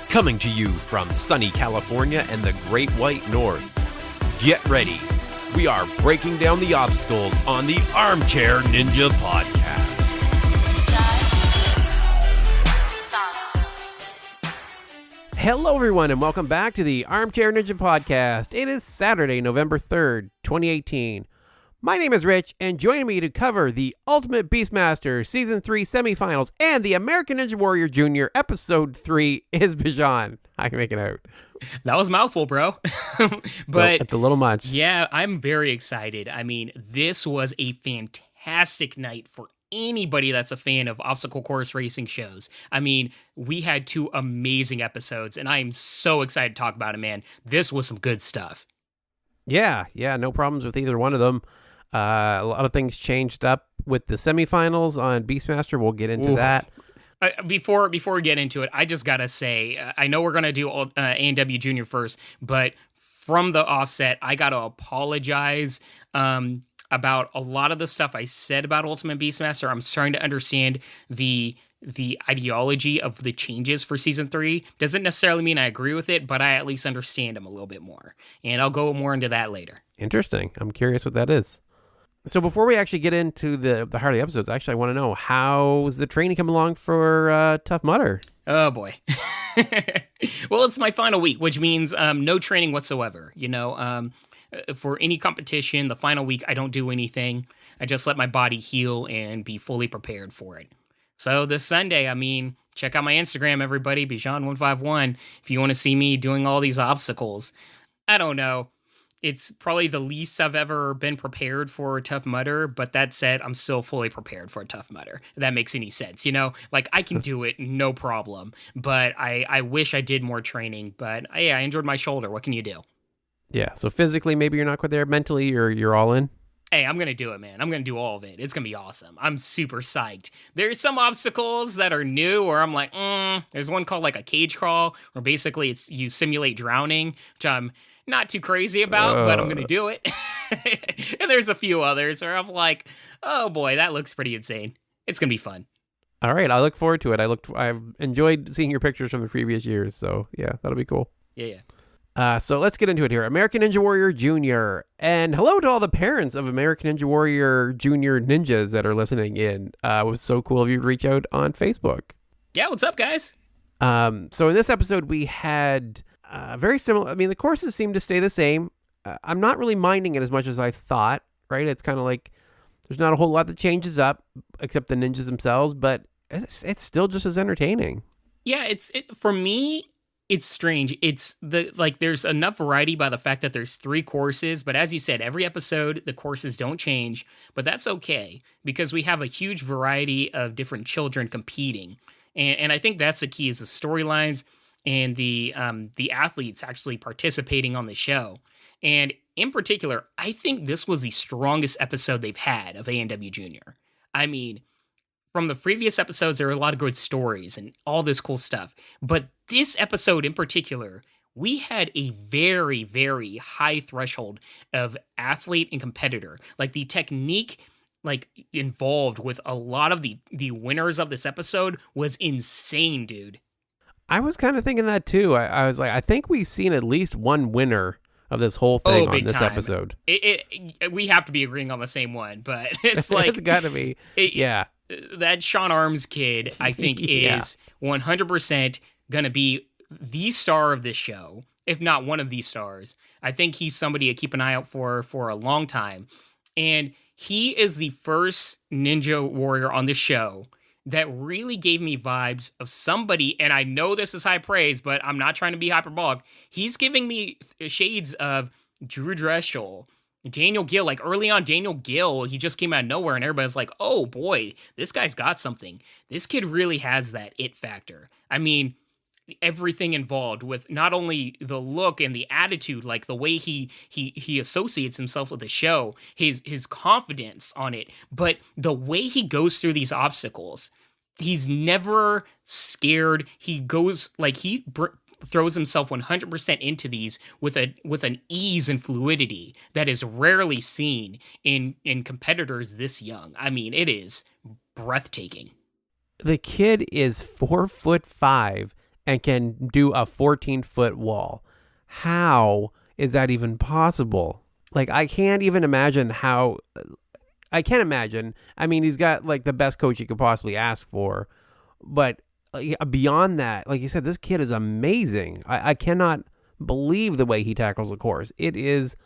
Coming to you from sunny California and the Great White North. Get ready. We are breaking down the obstacles on the Armchair Ninja Podcast. Hello, everyone, and welcome back to the Armchair Ninja Podcast. It is Saturday, November 3rd, 2018. My name is Rich, and joining me to cover the Ultimate Beastmaster Season 3 Semifinals and the American Ninja Warrior Jr. Episode 3 is Bijan. How you making out? That was a mouthful, bro. But it's a little much. Yeah, I'm very excited. I mean, this was a fantastic night for anybody that's a fan of obstacle course racing shows. I mean, we had two amazing episodes, and I am so excited to talk about it, man. This was some good stuff. Yeah, no problems with either one of them. A lot of things changed up with the semifinals on Beastmaster. We'll get into that. Before we get into it, I just gotta say, I know we're gonna do ANW Junior first, but from the offset, I gotta apologize about a lot of the stuff I said about Ultimate Beastmaster. I'm starting to understand the ideology of the changes for Season 3. Doesn't necessarily mean I agree with it, but I at least understand them a little bit more. And I'll go more into that later. Interesting. I'm curious what that is. So before we actually get into the heart of the episodes, actually I want to know, how's the training coming along for Tough Mudder? Oh boy. Well, it's my final week, which means no training whatsoever. You know, for any competition, the final week, I don't do anything. I just let my body heal and be fully prepared for it. So this Sunday, I mean, check out my Instagram, everybody, Bijan151, if you want to see me doing all these obstacles. I don't know. It's probably the least I've ever been prepared for a Tough Mudder, but that said, I'm still fully prepared for a Tough Mudder, if that makes any sense. You know, like I can do it, no problem, but I wish I did more training, but yeah, I injured my shoulder. What can you do? Yeah, so physically, maybe you're not quite there. Mentally, you're all in. Hey, I'm going to do it, man. I'm going to do all of it. It's going to be awesome. I'm super psyched. There's some obstacles that are new where I'm like, there's one called like a cage crawl where basically you simulate drowning, which I'm not too crazy about, but I'm going to do it. And there's a few others where I'm like, oh boy, that looks pretty insane. It's going to be fun. All right. I look forward to it. I've enjoyed seeing your pictures from the previous years. So yeah, that'll be cool. Yeah. So let's get into it here. American Ninja Warrior Jr. And hello to all the parents of American Ninja Warrior Jr. ninjas that are listening in. It was so cool of you to reach out on Facebook. Yeah, what's up, guys? So in this episode, we had very similar. I mean, the courses seem to stay the same. I'm not really minding it as much as I thought, right? It's kind of like there's not a whole lot that changes up except the ninjas themselves, but it's still just as entertaining. Yeah, for me, it's strange. It's there's enough variety by the fact that there's 3 courses, but as you said, every episode, the courses don't change, but that's okay because we have a huge variety of different children competing. And I think that's the key is the storylines and the athletes actually participating on the show. And in particular, I think this was the strongest episode they've had of ANW Junior. I mean, from the previous episodes, there were a lot of good stories and all this cool stuff. But this episode in particular, we had a very, very high threshold of athlete and competitor. Like the technique involved with a lot of the winners of this episode was insane, dude. I was kind of thinking that too. I was like, I think we've seen at least one winner of this whole thing on this episode. We have to be agreeing on the same one, but it's like it's got to be. Yeah. That Sean Arms kid, I think, is 100% going to be the star of this show, if not one of the stars. I think he's somebody to keep an eye out for a long time. And he is the first Ninja Warrior on the show that really gave me vibes of somebody, and I know this is high praise, but I'm not trying to be hyperbolic. He's giving me shades of Drew Dressel, Daniel Gill. Like early on, Daniel Gill, he just came out of nowhere and everybody's like, oh boy, this guy's got something. This kid really has that it factor. I mean, everything involved with not only the look and the attitude, like the way he associates himself with the show, his confidence on it, but the way he goes through these obstacles, he's never scared. He goes throws himself 100% into these with an ease and fluidity that is rarely seen in competitors this young. I mean, it is breathtaking. The kid is 4'5" and can do a 14-foot wall. How is that even possible? Like, I can't even imagine how. I can't imagine. I mean, he's got like the best coach you could possibly ask for, but beyond that, like you said, this kid is amazing. I cannot believe the way he tackles the course. It is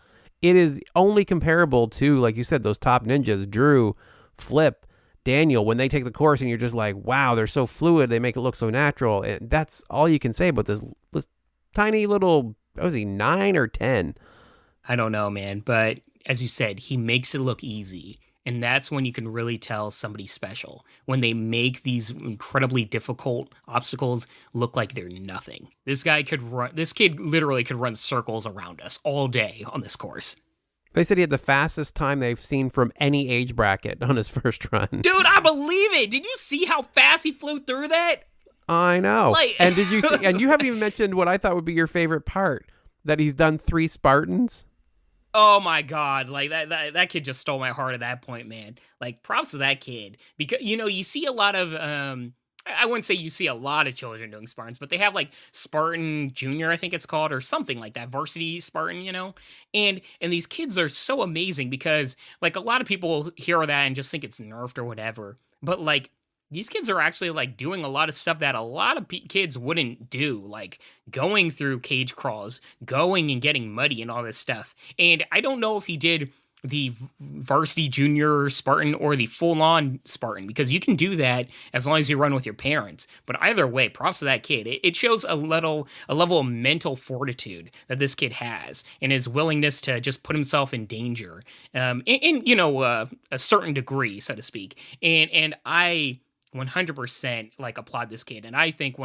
only comparable to, like you said, those top ninjas, Drew, Flip, Daniel, when they take the course and you're just like, wow, they're so fluid. They make it look so natural. And that's all you can say about this tiny little, what was he, 9 or 10? I don't know, man. But as you said, he makes it look easy. And that's when you can really tell somebody's special, when they make these incredibly difficult obstacles look like they're nothing. This kid literally could run circles around us all day on this course. They said he had the fastest time they've seen from any age bracket on his first run. Dude, I believe it. Did you see how fast he flew through that? I know. And did you see, and you haven't even mentioned what I thought would be your favorite part, that he's done 3 Spartans. Oh my God. Like that kid just stole my heart at that point, man. Like, props to that kid. Because, you see a lot of, I wouldn't say you see a lot of children doing Spartans, but they have like Spartan Junior, I think it's called, or something like that, varsity Spartan, and these kids are so amazing because like a lot of people hear that and just think it's nerfed or whatever. But like, these kids are actually like doing a lot of stuff that a lot of kids wouldn't do, like going through cage crawls, going and getting muddy and all this stuff. And I don't know if he did the varsity junior Spartan or the full-on Spartan, because you can do that as long as you run with your parents. But either way, props to that kid. It shows a level of mental fortitude that this kid has, and his willingness to just put himself in danger, in a certain degree, so to speak. And I 100% like applaud this kid, and I think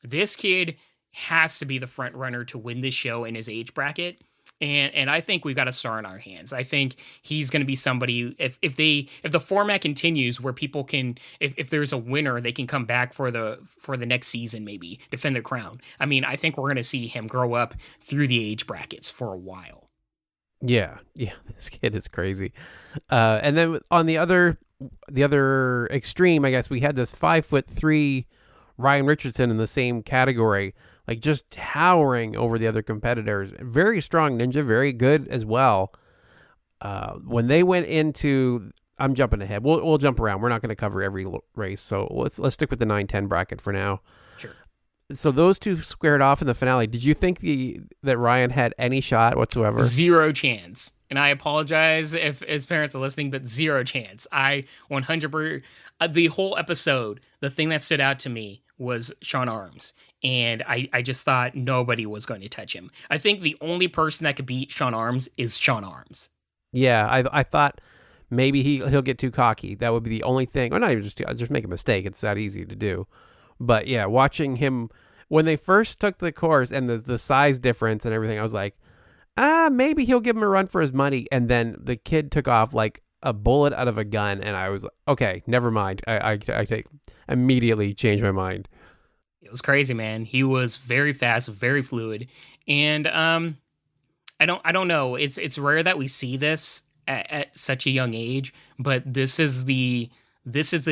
this kid has to be the front runner to win this show in his age bracket. And I think we've got a star in our hands. I think he's going to be somebody, if the format continues where people can, if there's a winner, they can come back for the next season, maybe defend the crown. I mean, I think we're going to see him grow up through the age brackets for a while. Yeah, this kid is crazy. And then on the other extreme, I guess, we had this 5'3" Ryan Richardson in the same category, like just towering over the other competitors. Very strong ninja, very good as well. When they went into, I'm jumping ahead. We'll jump around. We're not going to cover every race, so let's stick with the 9-10 bracket for now. Sure. So those two squared off in the finale. Did you think that Ryan had any shot whatsoever? Zero chance. And I apologize if his parents are listening, but zero chance. I 100%, the whole episode, the thing that stood out to me was Sean Arms. And I just thought nobody was going to touch him. I think the only person that could beat Sean Arms is Sean Arms. Yeah, I thought maybe he'll get too cocky. That would be the only thing. Or not even just make a mistake. It's that easy to do. But yeah, watching him when they first took the course and the size difference and everything, I was like, maybe he'll give him a run for his money. And then the kid took off like a bullet out of a gun, and I was like, okay, never mind. I immediately changed my mind. It was crazy, man. He was very fast, very fluid, and I don't know. It's rare that we see this at such a young age, but this is the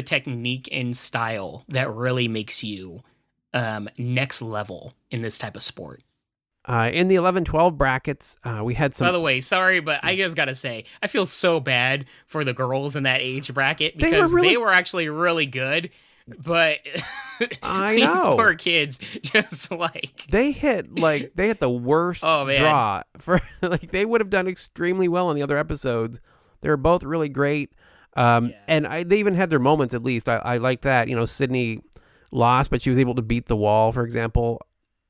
technique and style that really makes you next level in this type of sport. In the 11-12 brackets, we had some... By the way, sorry, but I just got to say, I feel so bad for the girls in that age bracket because they were actually really good, but these poor kids just like... They hit the worst draw. For they would have done extremely well in the other episodes. They were both really great. And they even had their moments, at least. I like that. Sydney lost, but she was able to beat the wall, for example.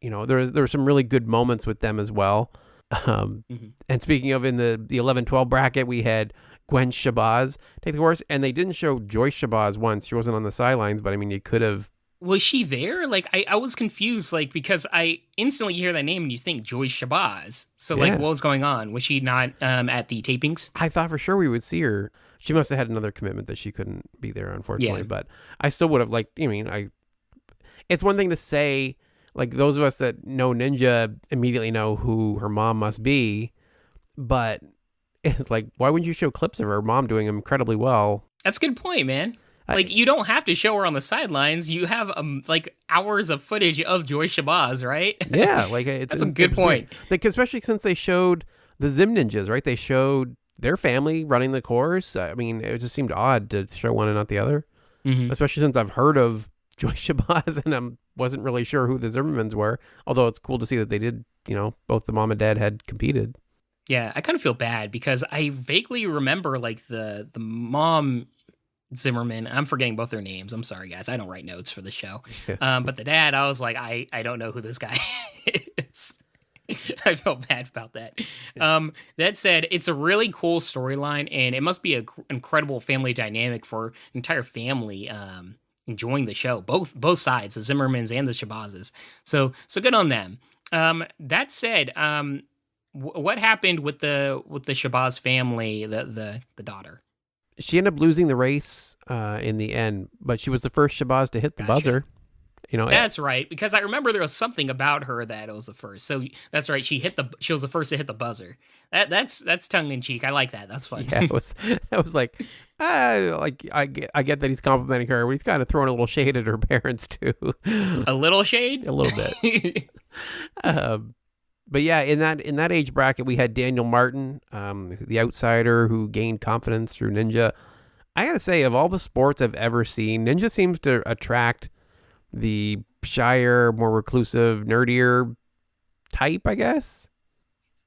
There were some really good moments with them as well. And speaking of, in the 11-12 bracket, we had Gwen Shabazz take the course, and they didn't show Joyce Shabazz once. She wasn't on the sidelines, but I mean, you could have. Was she there? I was confused, because I instantly hear that name and you think Joyce Shabazz. So what was going on? Was she not at the tapings? I thought for sure we would see her. She must have had another commitment that she couldn't be there, unfortunately. Yeah. But I still would have liked. It's one thing to say. Those of us that know Ninja immediately know who her mom must be, but it's why wouldn't you show clips of her mom doing incredibly well? That's a good point, man. Like, you don't have to show her on the sidelines. You have like hours of footage of Joy Shabazz, right? Yeah, like That's a good point. Like, especially since they showed the Zim Ninjas, right? They showed their family running the course. I mean, it just seemed odd to show one and not the other, especially since I've heard of Joy Shabazz and I wasn't really sure who the Zimmermans were. Although it's cool to see that they did, both the mom and dad had competed. Yeah, I kind of feel bad because I vaguely remember like the mom Zimmerman. I'm forgetting both their names. I'm sorry, guys. I don't write notes for the show. But the dad, I was like, I don't know who this guy is. I felt bad about that. That said, it's a really cool storyline, and it must be an incredible family dynamic for an entire family enjoying the show. Both sides, the Zimmermans and the Shabazzes. So good on them. That said, what happened with the Shabazz family, the daughter? She ended up losing the race in the end, but she was the first Shabazz to hit the buzzer. That's right, because I remember there was something about her that it was the first. So that's right, she was the first to hit the buzzer. That's tongue in cheek. I like that. That's fun. Yeah, I was like I get that he's complimenting her, but he's kind of throwing a little shade at her parents too. A little shade, a little bit. But yeah, in that age bracket, we had Daniel Martin, the outsider who gained confidence through Ninja. I gotta say, of all the sports I've ever seen, Ninja seems to attract the shyer, more reclusive, nerdier type, I guess.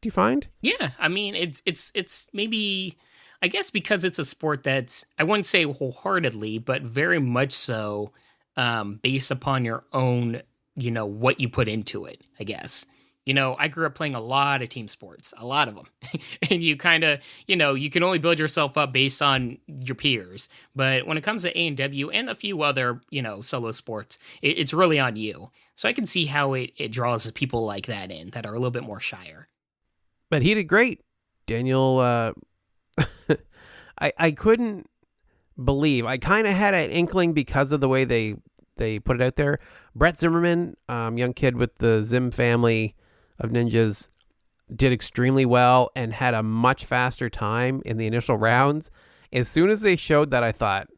Do you find? Yeah, I mean, it's maybe, I guess, because it's a sport that's, I wouldn't say wholeheartedly, but very much so based upon your own, what you put into it, I guess. I grew up playing a lot of team sports, a lot of them. And you kind of, you can only build yourself up based on your peers. But when it comes to A&W and a few other, solo sports, it's really on you. So I can see how it draws people like that in that are a little bit more shyer. But he did great. Daniel, I couldn't believe. I kind of had an inkling because of the way they put it out there. Brett Zimmerman, young kid with the Zim family of ninjas, did extremely well and had a much faster time in the initial rounds. As soon as they showed that, I thought,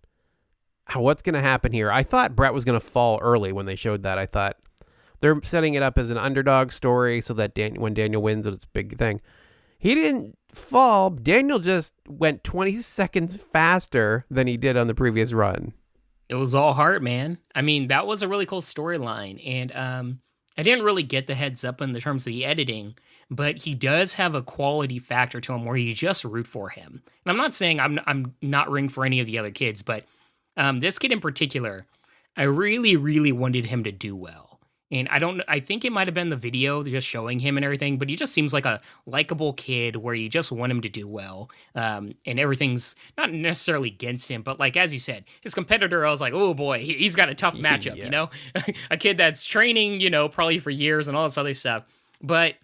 what's going to happen here? I thought Brett was going to fall early when they showed that. I thought they're setting it up as an underdog story so that when Daniel wins, it's a big thing. He didn't fall. Daniel just went 20 seconds faster than he did on the previous run. It was all heart, man. I mean, that was a really cool storyline. And I didn't really get the heads up in the terms of the editing, but he does have a quality factor to him where you just root for him. And I'm not saying I'm not rooting for any of the other kids, but this kid in particular, I really, really wanted him to do well. And I think it might have been the video just showing him and everything, but he just seems like a likable kid where you just want him to do well. And everything's not necessarily against him, but like, as you said, his competitor, I was like, oh boy, he's got a tough matchup, a kid that's training, probably for years and all this other stuff. But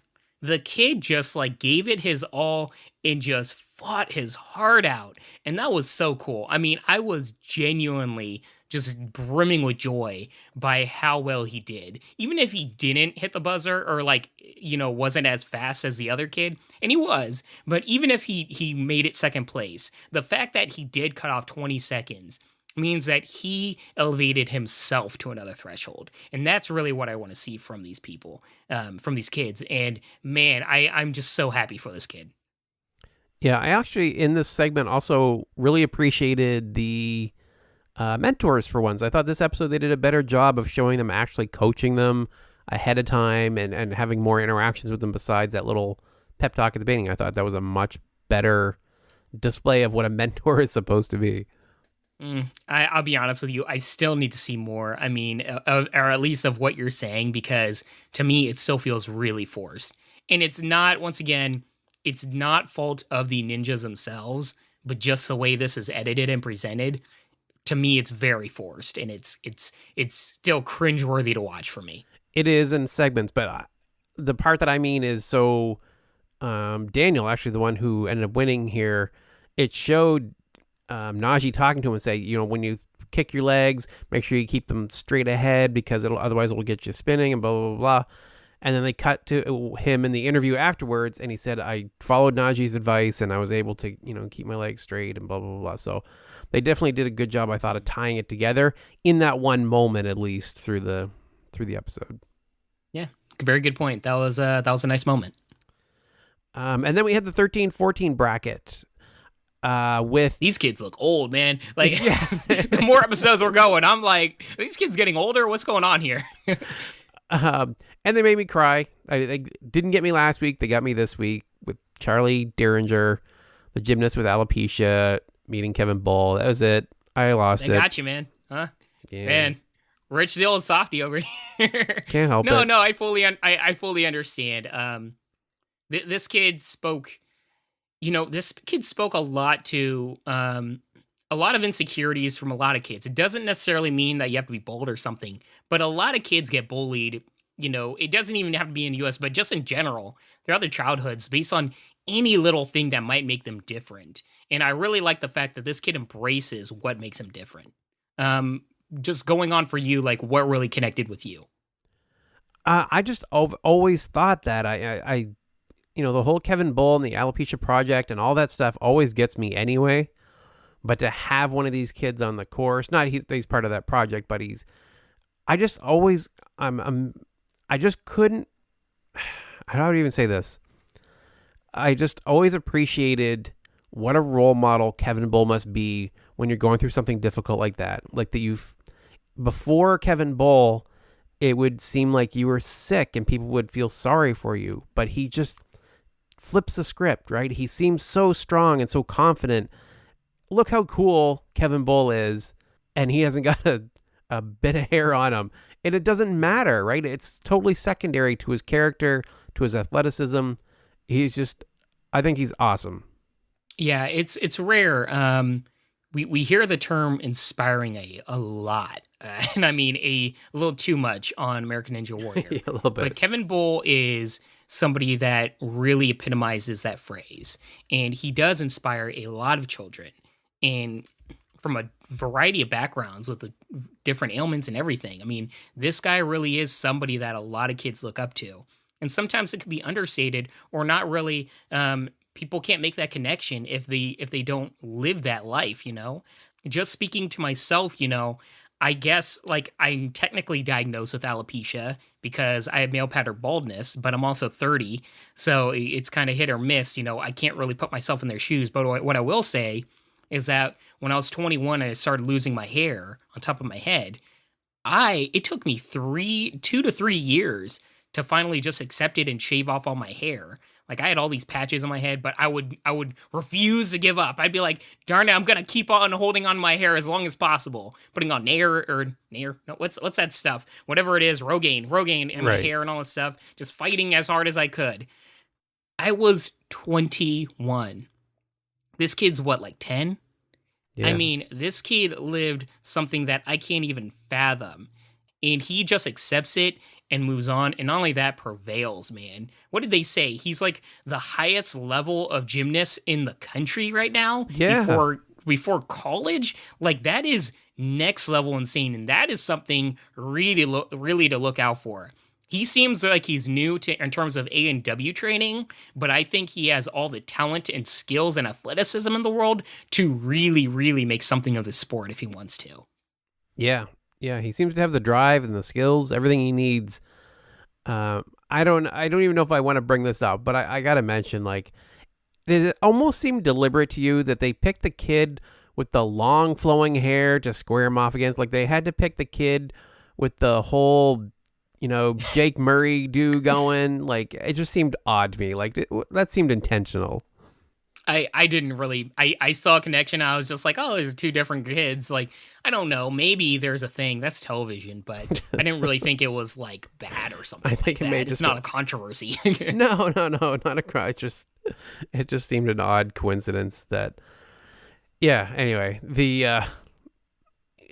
the kid just like gave it his all and just fought his heart out. And that was so cool. I mean, I was genuinely just brimming with joy by how well he did. Even if he didn't hit the buzzer or wasn't as fast as the other kid, and he was, but even if he made it second place, the fact that he did cut off 20 seconds means that he elevated himself to another threshold. And that's really what I want to see from these people, from these kids. And man, I'm just so happy for this kid. Yeah, I actually, in this segment, also really appreciated the mentors for once. I thought this episode they did a better job of showing them actually coaching them ahead of time and having more interactions with them besides that little pep talk at the beginning. I thought that was a much better display of what a mentor is supposed to be. I'll be honest with you. I still need to see more. I mean, or at least of what you're saying, because to me, it still feels really forced. And it's not, once again, it's not fault of the ninjas themselves, but just the way this is edited and presented. To me, it's very forced, and it's still cringeworthy to watch for me. It is in segments, but the part that I mean is so Daniel, actually the one who ended up winning here, it showed Najee talking to him and say, when you kick your legs, make sure you keep them straight ahead because otherwise it'll get you spinning and blah, blah, blah, blah. And then they cut to him in the interview afterwards, and he said, I followed Najee's advice, and I was able to, keep my legs straight and blah, blah, blah, blah. So they definitely did a good job, I thought, of tying it together in that one moment, at least through the episode. Yeah, very good point. That was a nice moment. And then we had the 13-14 bracket with these kids look old, man. Like the more episodes we're going, I'm like, are these kids getting older? What's going on here? And they made me cry. They didn't get me last week. They got me this week with Charlie Derringer, the gymnast with alopecia, meeting Kevin Bull. That was it. I lost it. They got you, man. Huh? Yeah. Man, Rich the old softy over here. Can't help it. No, I fully understand. This kid spoke, this kid spoke a lot to a lot of insecurities from a lot of kids. It doesn't necessarily mean that you have to be bold or something, but a lot of kids get bullied. It doesn't even have to be in the U.S., but just in general, throughout their childhoods, based on any little thing that might make them different. And I really like the fact that this kid embraces what makes him different. Just going on for you, like what really connected with you? I just always thought that I the whole Kevin Bull and the alopecia project and all that stuff always gets me anyway. But to have one of these kids on the course, not he's part of that project, but I just couldn't, how do I even say this? I just always appreciated what a role model Kevin Bull must be when you're going through something difficult like that. Like before Kevin Bull, it would seem like you were sick and people would feel sorry for you, but he just flips the script, right? He seems so strong and so confident. Look how cool Kevin Bull is, and he hasn't got a bit of hair on him. And it doesn't matter, right? It's totally secondary to his character, to his athleticism. I think he's awesome. Yeah, it's rare. We hear the term inspiring a lot. And I mean a little too much on American Ninja Warrior. Yeah, a little bit. But Kevin Bull is somebody that really epitomizes that phrase. And he does inspire a lot of children. And from a variety of backgrounds with the different ailments and everything. I mean, this guy really is somebody that a lot of kids look up to. And sometimes it can be understated or not really. People can't make that connection if they don't live that life, Just speaking to myself, I guess like I'm technically diagnosed with alopecia because I have male pattern baldness, but I'm also 30. So it's kind of hit or miss. I can't really put myself in their shoes. But what I will say is that when I was 21 and I started losing my hair on top of my head, it took me 2 to 3 years to finally just accept it and shave off all my hair. Like I had all these patches on my head, but I would refuse to give up. I'd be like, darn it, I'm gonna keep on holding on to my hair as long as possible. Putting on what's that stuff? Whatever it is, Rogaine in my hair and all this stuff. Just fighting as hard as I could. I was 21. This kid's what, like 10? Yeah. I mean, this kid lived something that I can't even fathom. And he just accepts it and moves on. And not only that, prevails, man. What did they say? He's like the highest level of gymnast in the country right now. Yeah. Before college. Like that is next level insane. And that is something really to look out for. He seems like he's new in terms of A&W training, but I think he has all the talent and skills and athleticism in the world to really, really make something of the sport if he wants to. Yeah. Yeah, he seems to have the drive and the skills, everything he needs. I don't even know if I want to bring this up, but I got to mention, like, did it almost seem deliberate to you that they picked the kid with the long flowing hair to square him off against? Like, they had to pick the kid with the whole, Jake Murray do going. Like, it just seemed odd to me. Like, that seemed intentional. I didn't really, I saw a connection. I was just like, oh, there's two different kids. Like, I don't know. Maybe there's a thing. That's television, but I didn't really think it was like bad or something. I think it's not a controversy. No, not a cry. It just seemed an odd coincidence that, yeah. Anyway,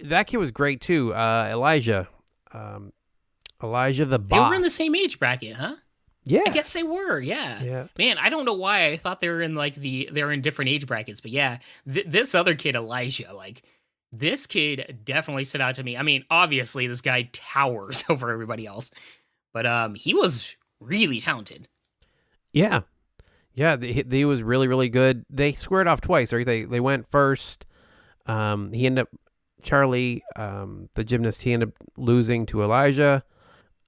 that kid was great too. Elijah the boss. They were in the same age bracket, huh? Yeah, I guess they were. Yeah. Man, I don't know why I thought they were in they're in different age brackets, but yeah, this other kid, Elijah, like this kid definitely stood out to me. I mean, obviously this guy towers over everybody else, but he was really talented. Yeah, he was really, really good. They squared off twice, right? They went first. He ended up, Charlie, the gymnast, he ended up losing to Elijah.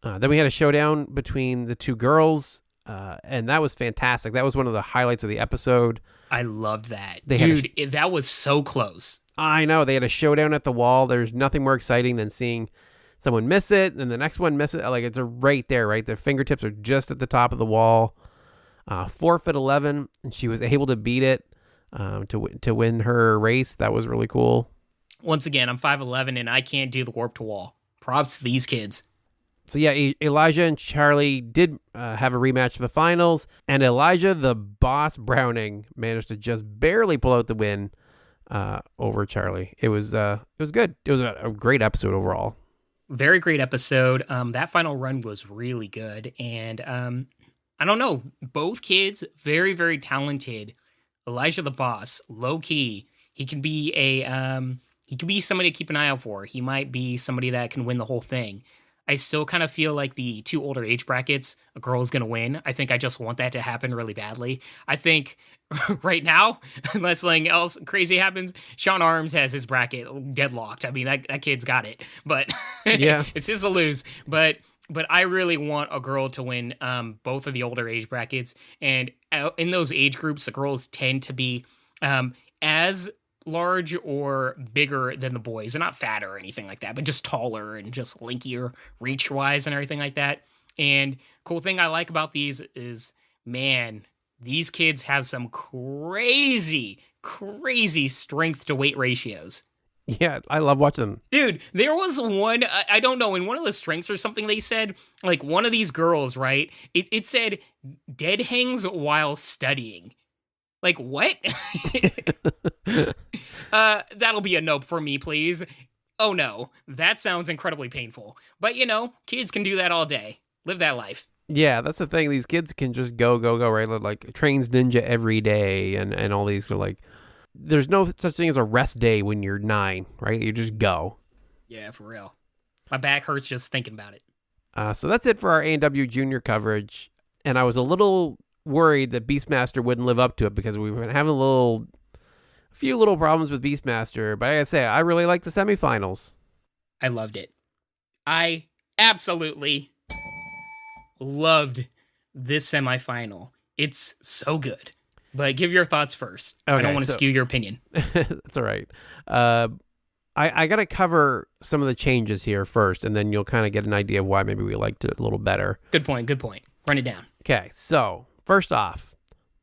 Then we had a showdown between the two girls, and that was fantastic. That was one of the highlights of the episode. I loved that. Dude, that was so close. I know. They had a showdown at the wall. There's nothing more exciting than seeing someone miss it, and the next one miss it. Like, it's right there, right? Their fingertips are just at the top of the wall. 4'11", and she was able to beat it to win her race. That was really cool. Once again, I'm 5'11", and I can't do the warp to wall. Props to these kids. So yeah, Elijah and Charlie did have a rematch for the finals, and Elijah, the boss Browning, managed to just barely pull out the win over Charlie. It was good. It was a great episode overall. Very great episode. That final run was really good, and I don't know, both kids very, very talented. Elijah the boss, low key, he can be somebody to keep an eye out for. He might be somebody that can win the whole thing. I still kind of feel like the two older age brackets, a girl is going to win. I think I just want that to happen really badly. I think right now, unless something else crazy happens, Sean Arms has his bracket deadlocked. I mean, that kid's got it, but yeah, it's his to lose. But I really want a girl to win both of the older age brackets. And in those age groups, the girls tend to be as large or bigger than the boys. They're not fatter or anything like that, but just taller and just linkier reach-wise and everything like that. And cool thing I like about these is, man, these kids have some crazy, crazy strength to weight ratios. Yeah, I love watching them. Dude, there was one, I don't know, in one of the strengths or something they said, like one of these girls, right? It said, dead hangs while studying. Like, what? That'll be a nope for me, please. Oh no, that sounds incredibly painful. But, kids can do that all day. Live that life. Yeah, that's the thing. These kids can just go, right? Like, trains ninja every day and all these are like, there's no such thing as a rest day when you're 9, right? You just go. Yeah, for real. My back hurts just thinking about it. So that's it for our ANW Junior coverage. And I was a little worried that Beastmaster wouldn't live up to it because we've been having a few little problems with Beastmaster. But I gotta say, I really like the semifinals. I loved it. I absolutely loved this semifinal. It's so good. But give your thoughts first. Okay, I don't want to skew your opinion. That's all right. I got to cover some of the changes here first, and then you'll kind of get an idea of why maybe we liked it a little better. Good point. Run it down. Okay, so first off,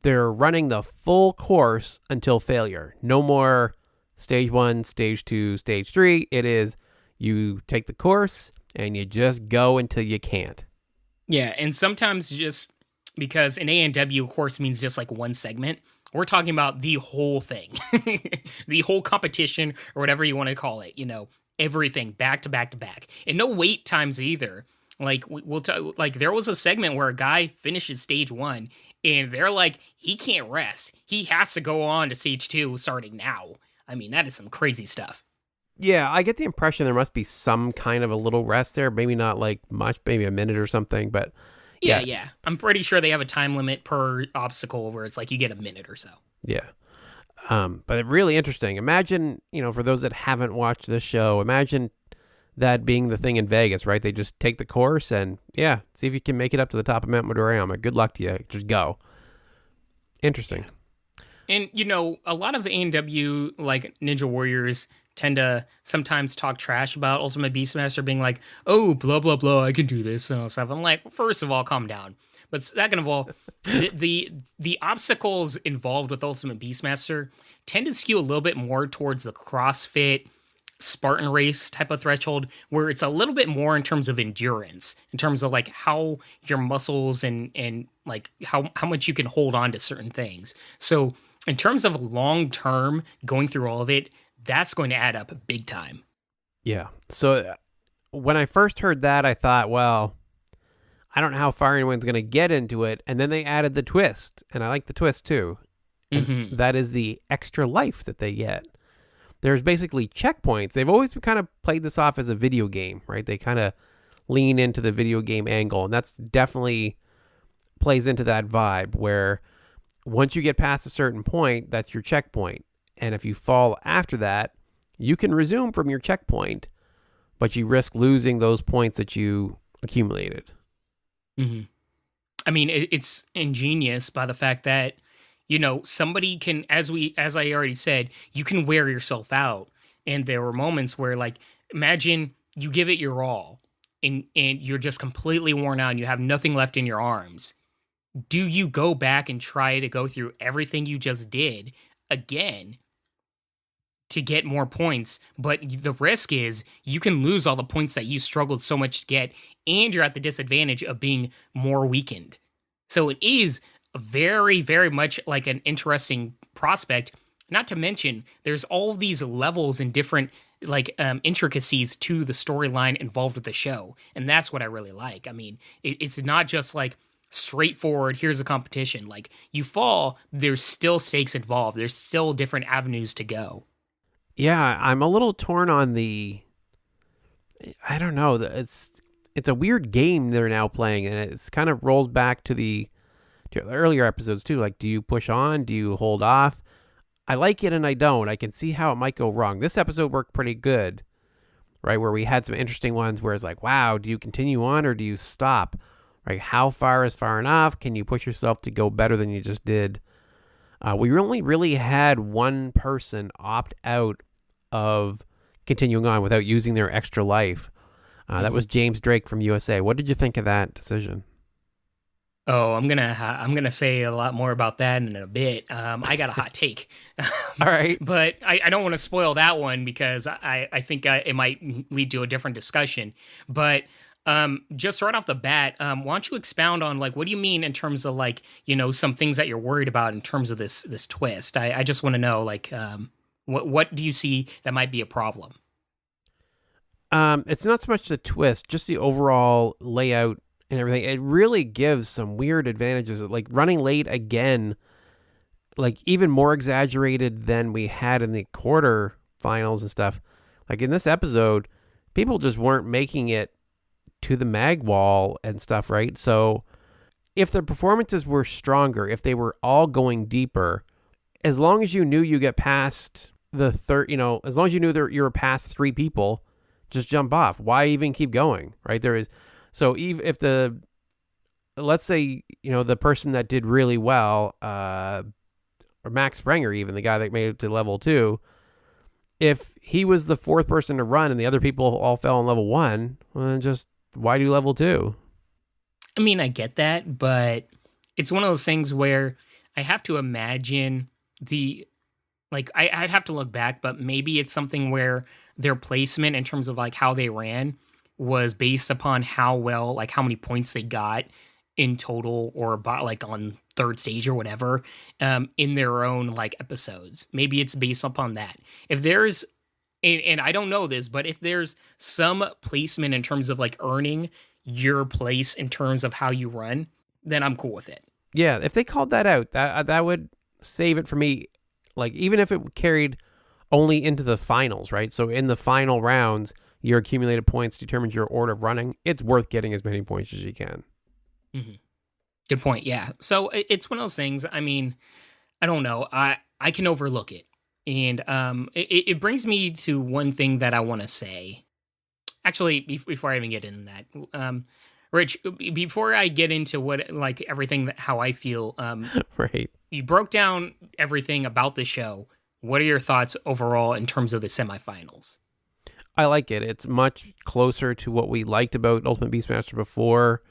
they're running the full course until failure. No more stage 1, stage 2, stage 3. It is you take the course, and you just go until you can't. Yeah, and sometimes just because an A&W course means just like one segment, we're talking about the whole thing, the whole competition or whatever you want to call it, everything back to back to back, and no wait times either. Like like there was a segment where a guy finishes stage 1 and they're like, he can't rest. He has to go on to stage 2 starting now. I mean, that is some crazy stuff. Yeah, I get the impression there must be some kind of a little rest there. Maybe not like much, maybe a minute or something, but yeah. I'm pretty sure they have a time limit per obstacle where it's like you get a minute or so. Yeah. But really interesting. Imagine, for those that haven't watched this show, imagine that being the thing in Vegas, right? They just take the course and, see if you can make it up to the top of Mount Madurayama. Good luck to you. Just go. Interesting. Yeah. And, a lot of A&W, like Ninja Warriors, tend to sometimes talk trash about Ultimate Beastmaster being like, oh, blah, blah, blah, I can do this and all stuff. I'm like, first of all, calm down. But second of all, the obstacles involved with Ultimate Beastmaster tend to skew a little bit more towards the CrossFit Spartan race type of threshold, where it's a little bit more in terms of endurance, in terms of like how your muscles and like how much you can hold on to certain things. So in terms of long term going through all of it, that's going to add up big time. Yeah. So when I first heard that, I thought, well, I don't know how far anyone's going to get into it. And then they added the twist, and I like the twist too. Mm-hmm. That is the extra life that they get. There's basically checkpoints. They've always kind of played this off as a video game, right? They kind of lean into the video game angle, and that's definitely plays into that vibe where once you get past a certain point, that's your checkpoint. And if you fall after that, you can resume from your checkpoint, but you risk losing those points that you accumulated. Mm-hmm. I mean, it's ingenious by the fact that, somebody can, as I already said, you can wear yourself out. And there were moments where, like, imagine you give it your all and you're just completely worn out and you have nothing left in your arms. Do you go back and try to go through everything you just did again to get more points? But the risk is you can lose all the points that you struggled so much to get, and you're at the disadvantage of being more weakened. So it is very, very much like an interesting prospect. Not to mention, there's all these levels and different intricacies to the storyline involved with the show, and that's what I really like. I mean, it's not just like straightforward, here's a competition. Like, you fall, there's still stakes involved. There's still different avenues to go. Yeah, I'm a little torn on I don't know, it's a weird game they're now playing, and it's kind of rolls back to the earlier episodes too. Like, do you push on? Do you hold off? I like it and I don't. I can see how it might go wrong. This episode worked pretty good, right? Where we had some interesting ones where it's like, wow, do you continue on or do you stop? Right? How far is far enough? Can you push yourself to go better than you just did? We only really had one person opt out of continuing on without using their extra life. That was James Drake from USA. What did you think of that decision? Oh, I'm gonna say a lot more about that in a bit. I got a hot take. All right, but I don't want to spoil that one because I think it might lead to a different discussion. But just right off the bat, why don't you expound on, like, what do you mean in terms of, like, some things that you're worried about in terms of this twist? I just want to know, like, what do you see that might be a problem? It's not so much the twist, just the overall layout and everything. It really gives some weird advantages. Like, running late again, like, even more exaggerated than we had in the quarterfinals and stuff. Like, in this episode, people just weren't making it to the mag wall and stuff, right? So if the performances were stronger, if they were all going deeper, as long as you knew you get past the third, as long as you knew that you were past three people, just jump off. Why even keep going, right? So if let's say, the person that did really well, or Max Sprenger, even the guy that made it to level 2, if he was the fourth person to run and the other people all fell on level 1, well, then just why do level 2? I mean, I get that, but it's one of those things where I have to imagine I'd have to look back, but maybe it's something where their placement in terms of, like, how they ran was based upon how well, like, how many points they got in total, or about, like, on third stage or whatever, in their own, like, episodes. Maybe it's based upon that. If there's, and I don't know this, but if there's some placement in terms of, like, earning your place in terms of how you run, then I'm cool with it. Yeah, if they called that out, that would save it for me. Like, even if it carried only into the finals, right? So in the final rounds, your accumulated points determines your order of running. It's worth getting as many points as you can. Mm-hmm. Good point. Yeah. So it's one of those things. I mean, I don't know. I can overlook it. And it brings me to one thing that I want to say. Actually, before I even get into that, Rich, before I get into what, like, everything how I feel, right. You broke down everything about the show. What are your thoughts overall in terms of the semifinals? I like it. It's much closer to what we liked about Ultimate Beastmaster before.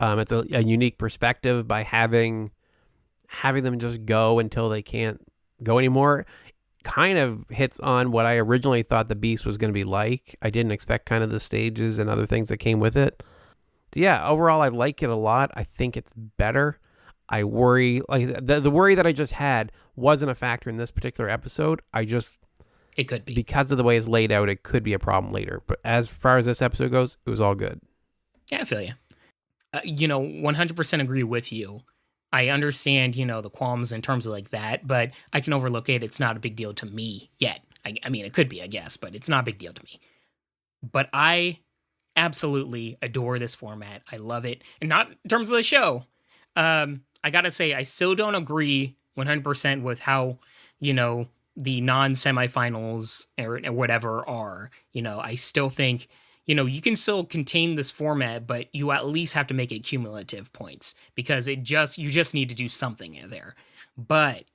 It's a unique perspective by having them just go until they can't go anymore. Kind of hits on what I originally thought the Beast was going to be like. I didn't expect kind of the stages and other things that came with it. So yeah, overall, I like it a lot. I think it's better. I worry, like, the worry that I just had wasn't a factor in this particular episode. It could be. Because of the way it's laid out, it could be a problem later. But as far as this episode goes, it was all good. Yeah, I feel you. 100% agree with you. I understand, the qualms in terms of, like, that, but I can overlook it. It's not a big deal to me yet. I mean, it could be, I guess, but it's not a big deal to me. But I absolutely adore this format. I love it. And not in terms of the show. I gotta say, I still don't agree 100% with how, the non-semifinals or whatever are. I still think, you can still contain this format, but you at least have to make it cumulative points because you just need to do something in there. But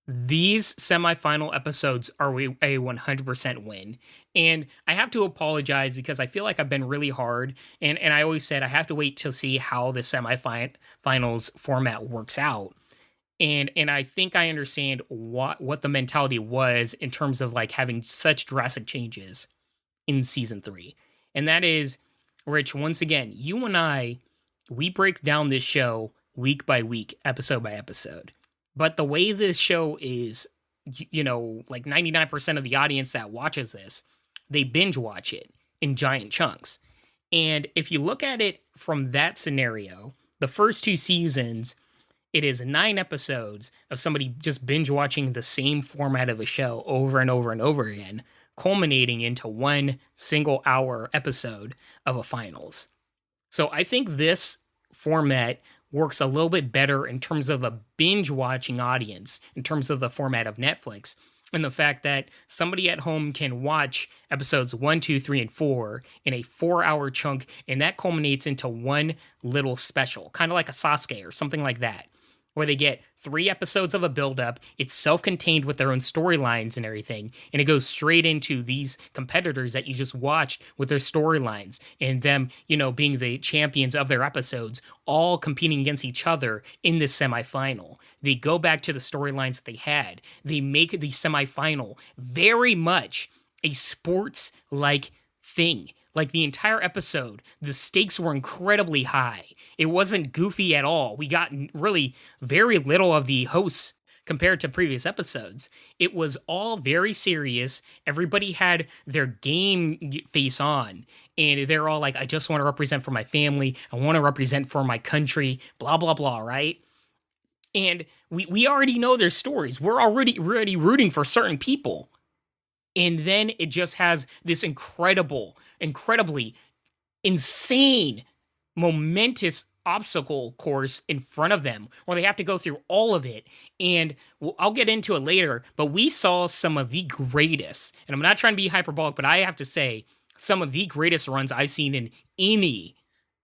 these semifinal episodes are a 100% win. And I have to apologize because I feel like I've been really hard. And I always said I have to wait to see how the semifinals format works out. And I think I understand what the mentality was in terms of like having such drastic changes in season 3. And that is, Rich, once again, you and I, we break down this show week by week, episode by episode. But the way this show is, like 99% of the audience that watches this, they binge watch it in giant chunks. And if you look at it from that scenario, the first 2 seasons, it is 9 episodes of somebody just binge watching the same format of a show over and over and over again, culminating into 1 single hour episode of a finals. So I think this format works a little bit better in terms of a binge watching audience, in terms of the format of Netflix, and the fact that somebody at home can watch episodes 1, 2, 3, and 4 in a 4-hour chunk, and that culminates into 1 little special, kind of like a Sasuke or something like that, where they get 3 episodes of a build-up, it's self-contained with their own storylines and everything, and it goes straight into these competitors that you just watched with their storylines, and them, being the champions of their episodes, all competing against each other in this semifinal. They go back to the storylines that they had. They make the semifinal very much a sports-like thing. Like the entire episode, the stakes were incredibly high. It wasn't goofy at all. We got really very little of the hosts compared to previous episodes. It was all very serious. Everybody had their game face on. And they're all like, I just want to represent for my family. I want to represent for my country, blah, blah, blah, right? And we already know their stories. We're already rooting for certain people. And then it just has this incredibly insane, momentous obstacle course in front of them where they have to go through all of it. And I'll get into it later, but we saw some of the greatest, and I'm not trying to be hyperbolic, but I have to say some of the greatest runs I've seen in any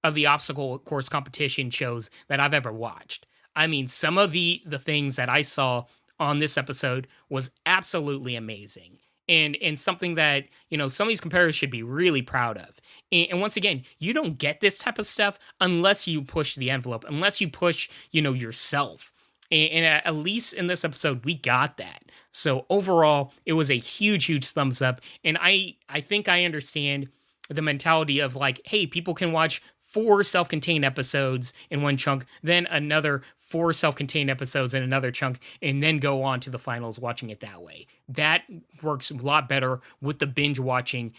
of the obstacle course competition shows that I've ever watched. I mean, some of the things that I saw on this episode was absolutely amazing. And something that, some of these competitors should be really proud of. And once again, you don't get this type of stuff unless you push the envelope, unless you push, yourself. And at least in this episode, we got that. So overall, it was a huge, huge thumbs up. And I think I understand the mentality of like, hey, people can watch 4 self-contained episodes in one chunk, then another 4 self-contained episodes in another chunk, and then go on to the finals watching it that way. That works a lot better with the binge watching,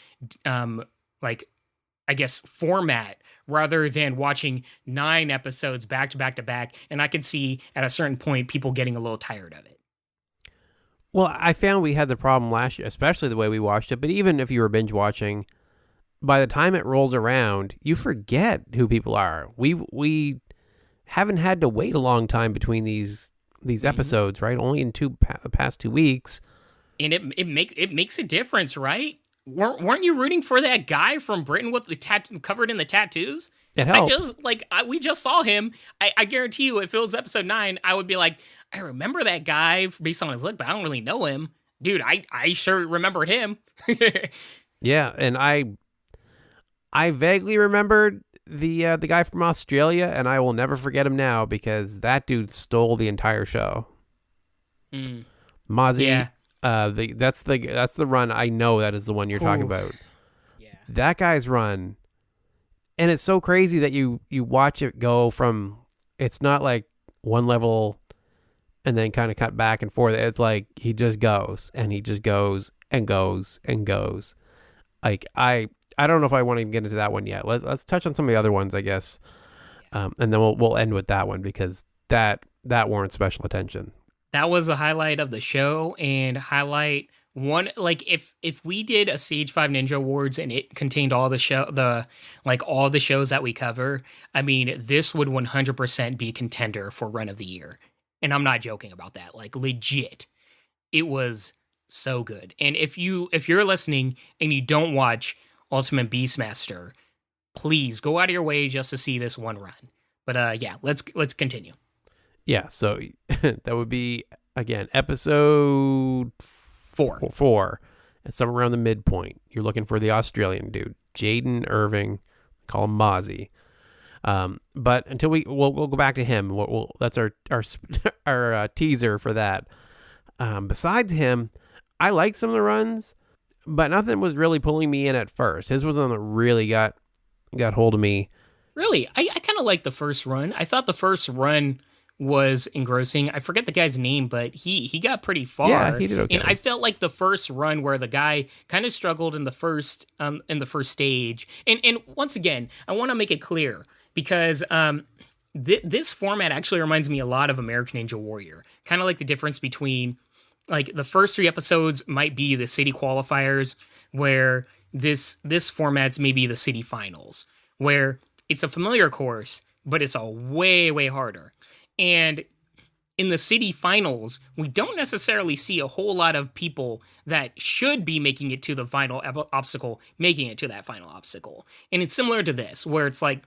format rather than watching 9 episodes back to back to back. And I can see at a certain point people getting a little tired of it. Well, I found we had the problem last year, especially the way we watched it. But even if you were binge watching, by the time it rolls around, you forget who people are. We haven't had to wait a long time between these episodes, right? Only in the past 2 weeks. And it makes a difference, right? Weren't you rooting for that guy from Britain with the covered in the tattoos? It helps. We just saw him. I guarantee you, if it was episode 9, I would be like, I remember that guy based on his look, but I don't really know him. Dude, I sure remembered him. Yeah, and I vaguely remembered the guy from Australia, and I will never forget him now because that dude stole the entire show. Mozzie. Yeah. That's the run. I know that is the one you're talking about. Yeah. That guy's run, and it's so crazy that you watch it go from. It's not like one level, and then kind of cut back and forth. It's like he just goes and he just goes and goes and goes. Like I don't know if I want to get into that one yet. Let's touch on some of the other ones, I guess, and then we'll end with that one because that warrants special attention. That was a highlight of the show, and highlight one, like if we did a Stage 5 Ninja Awards and it contained all the shows that we cover, I mean, this would 100% be a contender for Run of the Year. And I'm not joking about that, like legit. It was so good. And if you're listening and you don't watch Ultimate Beastmaster, please go out of your way just to see this one run. But yeah, let's continue. Yeah, so that would be, again, episode 4. And somewhere around the midpoint. You're looking for the Australian dude, Jayden Irving, call him Mozzie. But until we'll go back to him. That's our teaser for that. Besides him, I liked some of the runs, but nothing was really pulling me in at first. His was one that really got hold of me. Really, I kind of liked the first run. I thought the first run was engrossing. I forget the guy's name, but he got pretty far. Yeah, he did okay. And I felt like the first run where the guy kind of struggled in the first stage. And once again, I want to make it clear because this format actually reminds me a lot of American Ninja Warrior. Kind of like the difference between like the first 3 episodes might be the city qualifiers, where this format's maybe the city finals, where it's a familiar course, but it's a way harder. And in the city finals, we don't necessarily see a whole lot of people that should be making it to the final obstacle, making it to that final obstacle. And it's similar to this, where it's like,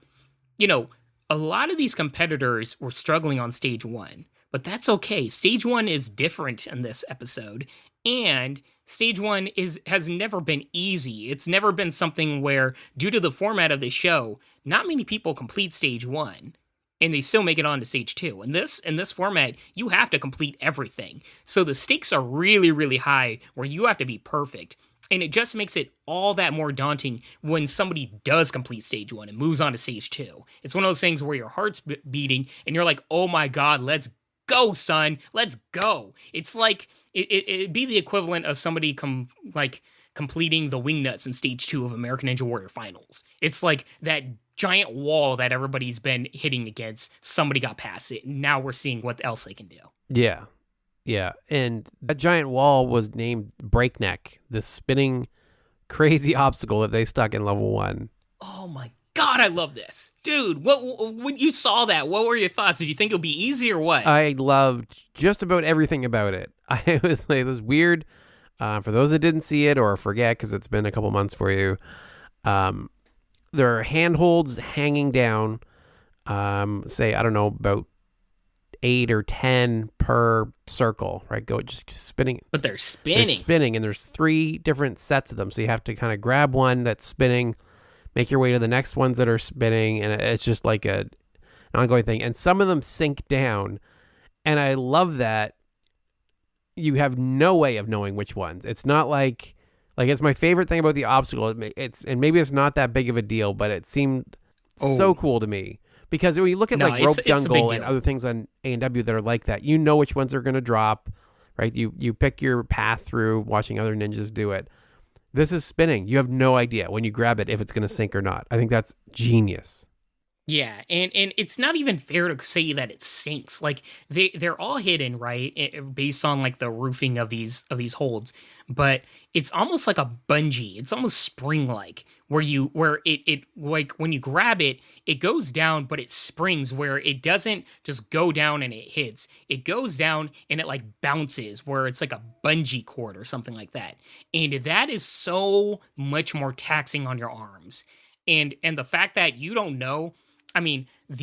you know, a lot of these competitors were struggling on stage 1, but that's okay. Stage 1 is different in this episode, and stage 1 has never been easy. It's never been something where, due to the format of the show, not many people complete stage 1. And they still make it on to stage 2. In this format, you have to complete everything. So the stakes are really high, where you have to be perfect. And it just makes it all that more daunting when somebody does complete stage 1 and moves on to stage 2. It's one of those things where your heart's beating and you're like, oh my God, let's go, son. Let's go. It's like, it'd be the equivalent of somebody completing the wingnuts in stage 2 of American Ninja Warrior Finals. It's like that giant wall that everybody's been hitting against. Somebody got past it. And now we're seeing what else they can do. Yeah. And that giant wall was named Breakneck, the spinning crazy obstacle that they stuck in level 1. Oh my God, I love this. Dude, when you saw that, what were your thoughts? Did you think it would be easy or what? I loved just about everything about it. It was weird. For those that didn't see it or forget, because it's been a couple months for you, there are handholds hanging down, say, I don't know, about 8 or 10 per circle, right? Go just spinning. But they're spinning. They're spinning, and there's 3 different sets of them. So you have to kind of grab one that's spinning, make your way to the next ones that are spinning, and it's just like an ongoing thing. And some of them sink down, and I love that you have no way of knowing which ones. It's not like it's my favorite thing about the obstacle. And maybe it's not that big of a deal, but it seemed so cool to me. Because when you look at Rope Jungle and other things on A&W that are like that, you know which ones are going to drop, right? You pick your path through watching other ninjas do it. This is spinning. You have no idea when you grab it if it's going to sink or not. I think that's genius. Yeah, and it's not even fair to say that it sinks. Like they're all hidden, right, based on like the roofing of these holds. But it's almost like a bungee. It's almost spring-like, where it like when you grab it, it goes down, but it springs where it doesn't just go down and it hits. It goes down and it like bounces, where it's like a bungee cord or something like that. And that is so much more taxing on your arms. And the fact that you don't know. I mean, all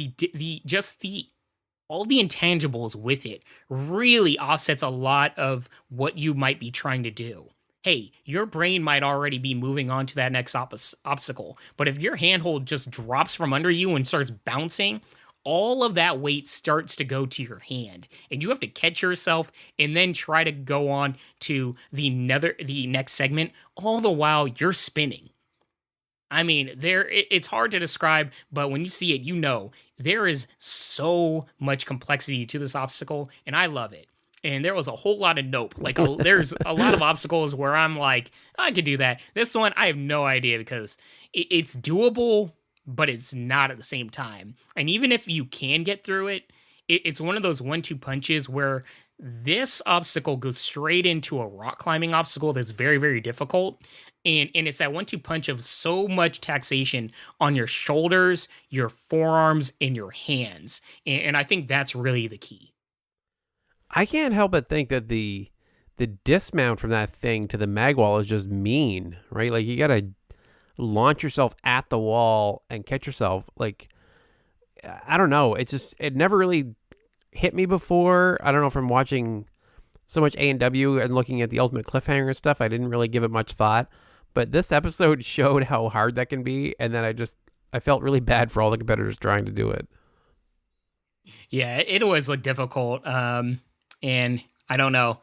the intangibles with it really offsets a lot of what you might be trying to do. Hey, your brain might already be moving on to that next obstacle, but if your handhold just drops from under you and starts bouncing, all of that weight starts to go to your hand, and you have to catch yourself and then try to go on to the next segment, all the while you're spinning. I mean, it's hard to describe, but when you see it, you know there is so much complexity to this obstacle, and I love it. And there was a whole lot of nope. There's a lot of obstacles where I'm like, I could do that. This one, I have no idea because it's doable, but it's not at the same time. And even if you can get through it, it's one of those 1-2 punches where this obstacle goes straight into a rock climbing obstacle that's very, very difficult. And it's that 1-2 punch of so much taxation on your shoulders, your forearms, and your hands. And I think that's really the key. I can't help but think that the the dismount from that thing to the mag wall is just mean, right? Like you got to launch yourself at the wall and catch yourself. Like, I don't know. It never really hit me before. I don't know, from watching so much A&W and looking at the Ultimate Cliffhanger and stuff, I didn't really give it much thought. But this episode showed how hard that can be. And then I felt really bad for all the competitors trying to do it. Yeah, it always looked difficult. And I don't know.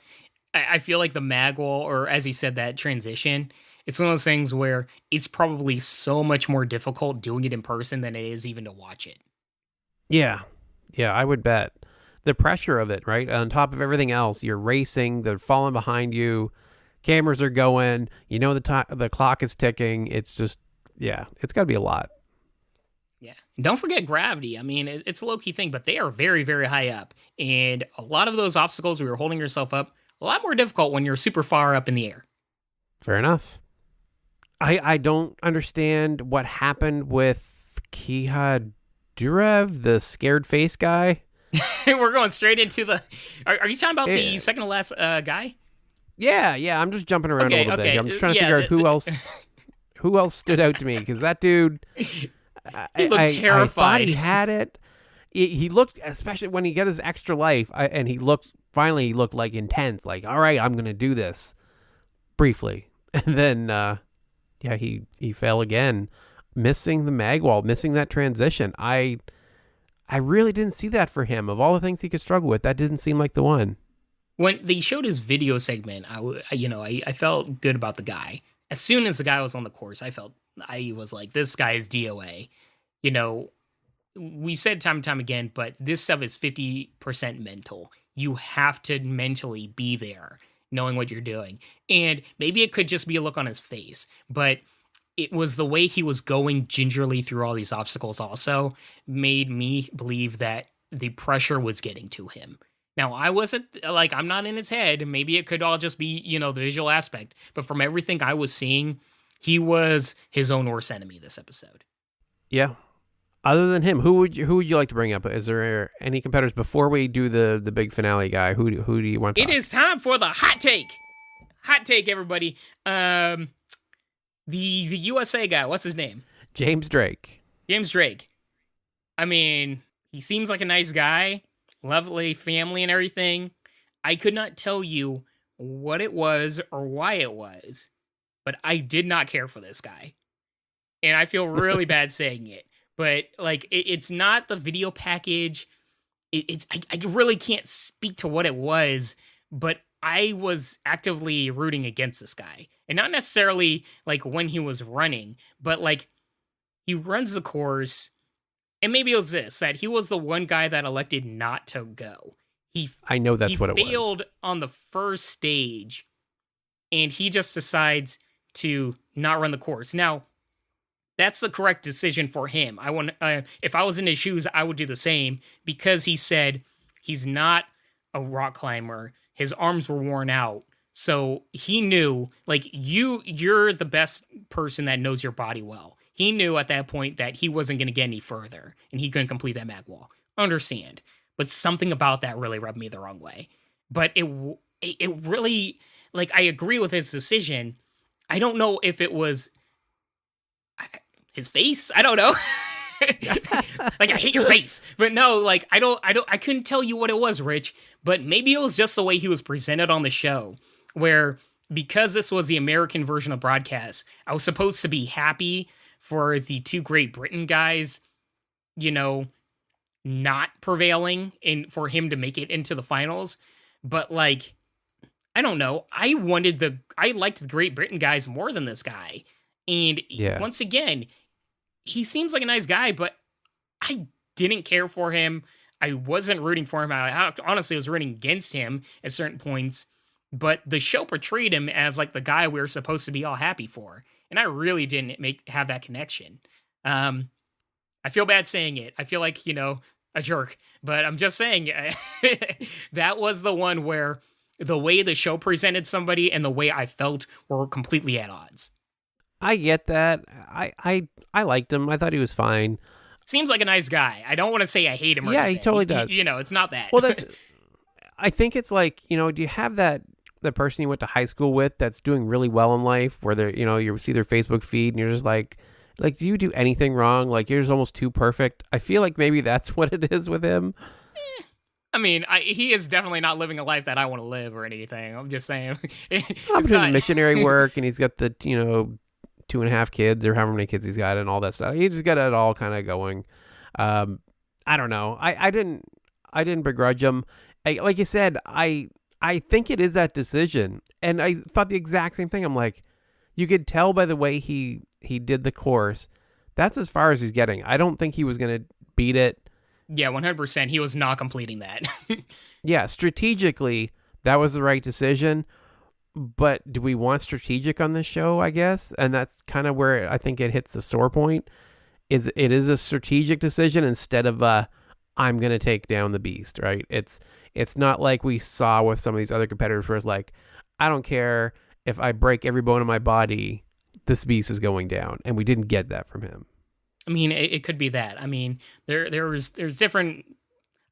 I feel like the mag wall, or as he said, that transition, it's one of those things where it's probably so much more difficult doing it in person than it is even to watch it. Yeah. Yeah, I would bet. The pressure of it, right? On top of everything else, you're racing, they're falling behind you, cameras are going, the clock is ticking. It's just, yeah, it's got to be a lot. Yeah. And don't forget gravity. I mean, it's a low-key thing, but they are very, very high up. And a lot of those obstacles where you're holding yourself up, a lot more difficult when you're super far up in the air. Fair enough. I don't understand what happened with Kiha Durev, the scared face guy. We're going straight into the... Are you talking about the second to last guy? Yeah. I'm just jumping around a little bit. I'm just trying to figure out who else stood out to me, because that dude... He looked terrified. I thought he had it. He looked, especially when he got his extra life, and he looked like intense, like, all right, I'm going to do this, briefly. And then, he fell again, missing the mag wall, missing that transition. I really didn't see that for him. Of all the things he could struggle with, that didn't seem like the one. When they showed his video segment, I felt good about the guy. As soon as the guy was on the course, I was like, this guy is DOA. We've said time and time again, but this stuff is 50% mental. You have to mentally be there, knowing what you're doing. And maybe it could just be a look on his face, but it was the way he was going gingerly through all these obstacles also made me believe that the pressure was getting to him. Now, I wasn't, like, I'm not in his head. Maybe it could all just be, the visual aspect. But from everything I was seeing, he was his own worst enemy this episode. Yeah. Other than him, who would you like to bring up? Is there any competitors before we do the big finale guy? Who do you want to talk? It is time for the hot take. Hot take, everybody. The USA guy, what's his name? James Drake. I mean, he seems like a nice guy, lovely family and everything. I could not tell you what it was or why it was, but I did not care for this guy. And I feel really bad saying it. But, like, it's not the video package. I really can't speak to what it was, but I was actively rooting against this guy. And not necessarily, like, when he was running, but, like, he runs the course, and maybe it was this, that he was the one guy that elected not to go. I know that's what it was. He failed on the first stage, and he just decides to not run the course. Now, that's the correct decision for him. If I was in his shoes, I would do the same, because he said he's not a rock climber. His arms were worn out. So he knew, like, you're the best person that knows your body well. He knew at that point that he wasn't going to get any further, and he couldn't complete that mag wall. Understand. But something about that really rubbed me the wrong way. But it really, like, I agree with his decision. I don't know if it was his face. I don't know. Like, I hate your face. But no, like, I couldn't tell you what it was, Rich. But maybe it was just the way he was presented on the show, where, because this was the American version of broadcast, I was supposed to be happy for the two Great Britain guys, not prevailing and for him to make it into the finals. But, like, I don't know. I liked the Great Britain guys more than this guy. And once again, he seems like a nice guy, but I didn't care for him. I wasn't rooting for him. I honestly was rooting against him at certain points. But the show portrayed him as, like, the guy we were supposed to be all happy for. And I really didn't have that connection. I feel bad saying it. I feel like, a jerk. But I'm just saying, that was the one where the way the show presented somebody and the way I felt were completely at odds. I get that. I liked him. I thought he was fine. Seems like a nice guy. I don't want to say I hate him or yeah, anything. He totally does. It's not that. Well, I think it's like, do you have that the person you went to high school with that's doing really well in life, where they're, you see their Facebook feed and you're just like, do you do anything wrong? Like, you're just almost too perfect. I feel like maybe that's what it is with him. I mean, he is definitely not living a life that I want to live or anything. I'm just saying. I'm doing missionary work, and he's got the, 2.5 kids or however many kids he's got and all that stuff. He just got it all kind of going. I don't know. I didn't begrudge him. Like you said, I think it is that decision. And I thought the exact same thing. I'm like, you could tell by the way he did the course. That's as far as he's getting. I don't think he was going to beat it. Yeah, 100%. He was not completing that. Yeah, strategically, that was the right decision. But do we want strategic on this show, I guess? And that's kind of where I think it hits the sore point. It is a strategic decision instead of I'm going to take down the beast, right? It's not like we saw with some of these other competitors where it's like, I don't care if I break every bone in my body, this beast is going down. And we didn't get that from him. I mean, it could be that. I mean, there's different.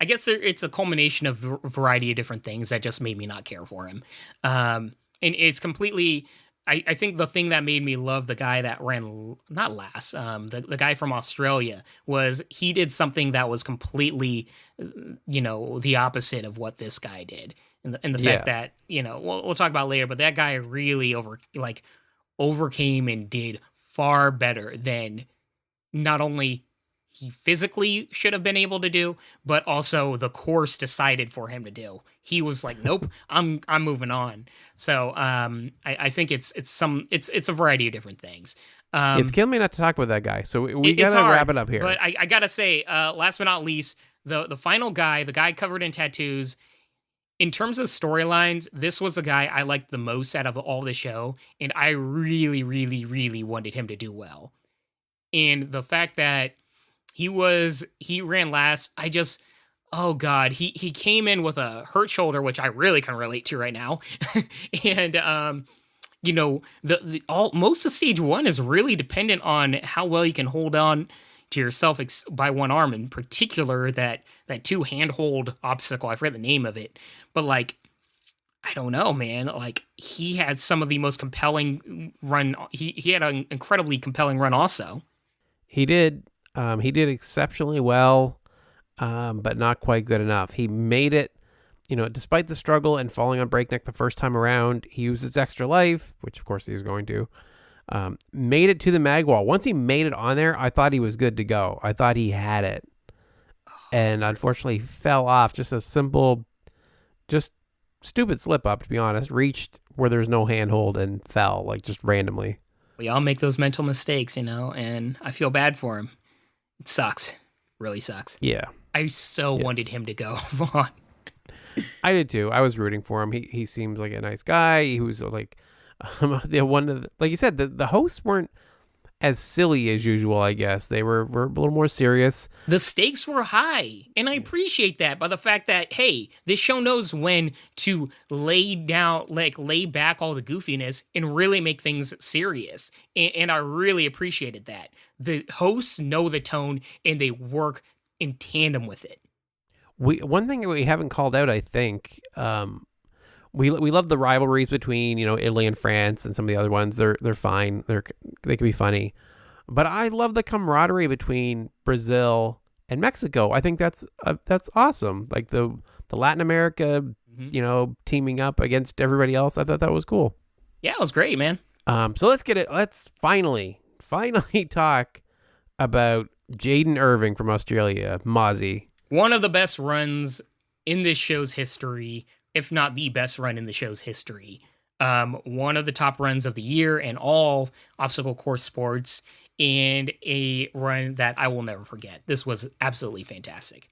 I guess it's a culmination of a variety of different things that just made me not care for him. And it's completely. I think the thing that made me love the guy that ran not last, the guy from Australia, was he did something that was completely, the opposite of what this guy did, and the fact that we'll talk about later, but that guy really overcame and did far better than not only he physically should have been able to do, but also the course decided for him to do. He was like, nope, I'm moving on. So I think it's a variety of different things. It's killing me not to talk about that guy. So we gotta wrap it up here. But I gotta say, last but not least, the final guy, the guy covered in tattoos. In terms of storylines, this was the guy I liked the most out of all the show, and I really, really, really wanted him to do well. And the fact that he ran last, oh God, he came in with a hurt shoulder, which I really can relate to right now. And, most of stage one is really dependent on how well you can hold on to yourself by one arm, in particular that two handhold obstacle. I forget the name of it, but I don't know, man. He had some of the most compelling run. He had an incredibly compelling run also. He did. He did exceptionally well, but not quite good enough. He made it, despite the struggle and falling on breakneck the first time around. He used his extra life, which of course he was going to. Made it to the mag wall. Once he made it on there, I thought he was good to go. I thought he had it. And unfortunately fell off. Just a simple, just stupid slip up, to be honest. Reached where there's no handhold and fell, just randomly. We all make those mental mistakes, and I feel bad for him. It sucks. Really sucks. Yeah. I wanted him to go on. I did too. I was rooting for him. He seems like a nice guy. He was like you said, the hosts weren't as silly as usual, I guess. They were a little more serious. The stakes were high, and I appreciate that by the fact that, hey, this show knows when to lay back all the goofiness and really make things serious. And I really appreciated that. The hosts know the tone, and they work in tandem with it. One thing we haven't called out, I think, we love the rivalries between, Italy and France and some of the other ones. They're fine. They can be funny. But I love the camaraderie between Brazil and Mexico. I think that's awesome. Like the Latin America, teaming up against everybody else. I thought that was cool. Yeah, it was great, man. So let's finally talk about Jayden Irving from Australia, Mozzie. One of the best runs in this show's history, if not the best run in the show's history. One of the top runs of the year in all obstacle course sports, and a run that I will never forget. This was absolutely fantastic.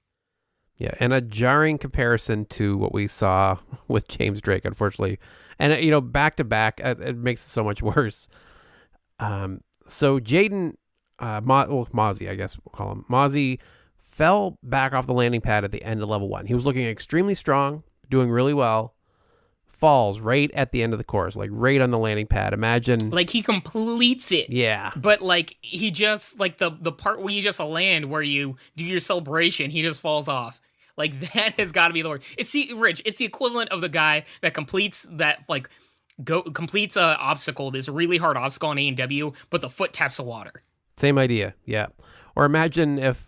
Yeah, and a jarring comparison to what we saw with James Drake, unfortunately. And, back to back, it makes it so much worse. So Jayden, Mozzie, I guess we'll call him, Mozzie, fell back off the landing pad at the end of level 1. He was looking extremely strong, doing really well, falls right at the end of the course, right on the landing pad. Imagine. He completes it. Yeah. But he just, the part where you just land, where you do your celebration, he just falls off. Like, that has got to be the worst. It's the equivalent of the guy that completes that, like, completes a obstacle, this really hard obstacle on A&W, but the foot taps the water. Same idea, yeah. Or imagine if,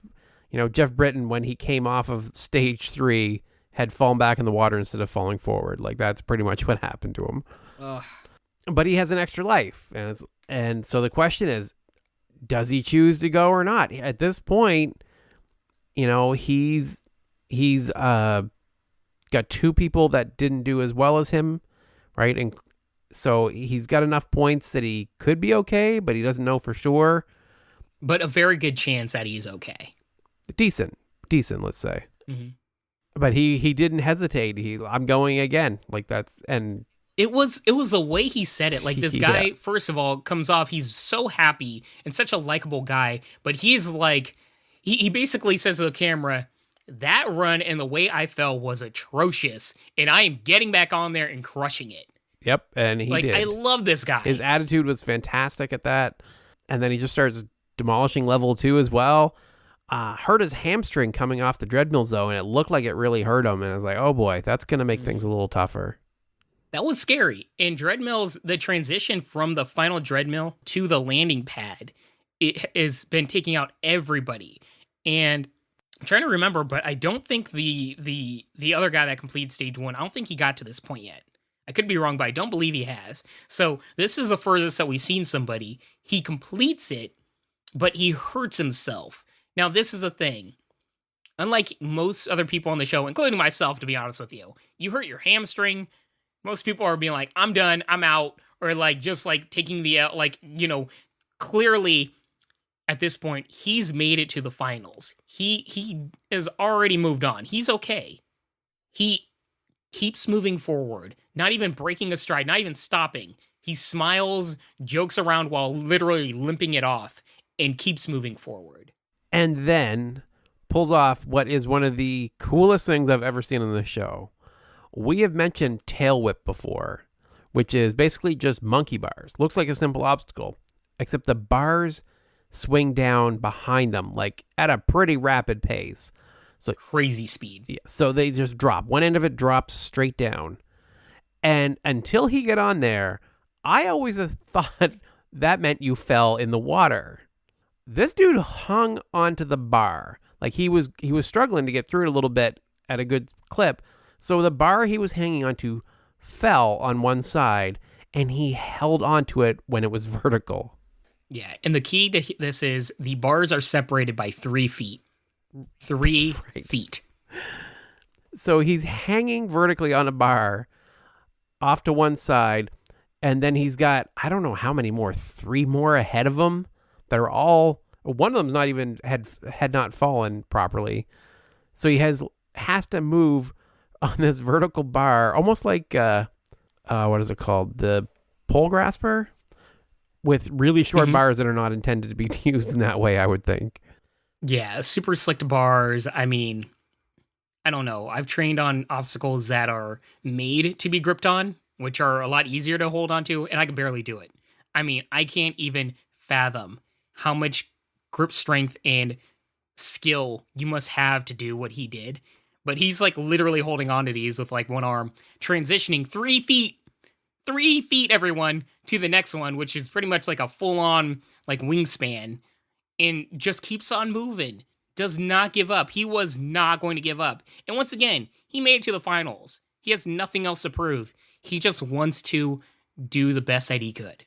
Jeff Britton, when he came off of stage 3, had fallen back in the water instead of falling forward. Like, that's pretty much what happened to him. Ugh. But he has an extra life. And so the question is, does he choose to go or not? At this point, he's got 2 people that didn't do as well as him, right? And so he's got enough points that he could be okay, but he doesn't know for sure. But a very good chance that he's okay. Decent, let's say. Mm-hmm. But he didn't hesitate. I'm going again. Like, that's, and it was the way he said it. Like, this guy, Yeah. First of all, comes off, he's so happy and such a likable guy, but he's like, he basically says to the camera, that run and the way I fell was atrocious, and I am getting back on there and crushing it. Yep, and he did. I love this guy. His attitude was fantastic at that. And then he just starts demolishing level 2 as well. Hurt his hamstring coming off the treadmills, though, and it looked like it really hurt him. And I was like, oh boy, that's going to make things a little tougher. That was scary. And treadmills, the transition from the final treadmill to the landing pad, it has been taking out everybody. And I'm trying to remember, but I don't think the other guy that completed stage 1, I don't think he got to this point yet. I could be wrong, but I don't believe he has. So this is the furthest that we've seen somebody. He completes it, but he hurts himself. Now, this is the thing. Unlike most other people on the show, including myself, to be honest with you, you hurt your hamstring. Most people are being like, I'm done, I'm out. Or like, just like taking the, clearly at this point, he's made it to the finals. He has already moved on. He's okay. He keeps moving forward, not even breaking a stride, not even stopping. He smiles, jokes around while literally limping it off, and keeps moving forward. And then pulls off what is one of the coolest things I've ever seen on the show. We have mentioned tail whip before, which is basically just monkey bars. Looks like a simple obstacle, except the bars swing down behind them, like at a pretty rapid pace. So crazy speed. Yeah, so they just drop. One end of it drops straight down. And until he got on there, I always have thought that meant you fell in the water. This dude hung onto the bar. Like he was struggling to get through it a little bit at a good clip. So the bar he was hanging onto fell on one side, and he held onto it when it was vertical. Yeah, and the key to this is the bars are separated by 3 feet. 3 feet. So he's hanging vertically on a bar off to one side, and then he's got, I don't know how many more, 3 more ahead of him that are all, one of them's not even, had not fallen properly. So he has to move on this vertical bar, almost like, what is it called? The pole grasper? With really short bars that are not intended to be used in that way, I would think. Yeah, super slick bars. I mean, I don't know. I've trained on obstacles that are made to be gripped on, which are a lot easier to hold onto, and I can barely do it. I mean, I can't even fathom how much grip strength and skill you must have to do what he did. But he's like literally holding on to these with like one arm, transitioning 3 feet, everyone, to the next one, which is pretty much like a full-on like wingspan, and just keeps on moving. Does not give up. He was not going to give up. And once again, he made it to the finals. He has nothing else to prove. He just wants to do the best that he could.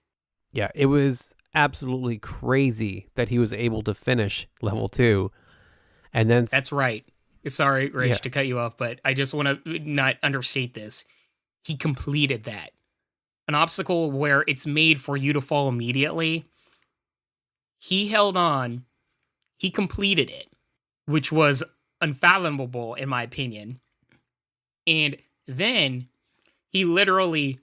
Yeah, it was absolutely crazy that he was able to finish level 2. And then that's right. Sorry, Rich, to cut you off, but I just want to not understate this. He completed that. An obstacle where it's made for you to fall immediately. He held on. He completed it, which was unfathomable in my opinion. And then he literally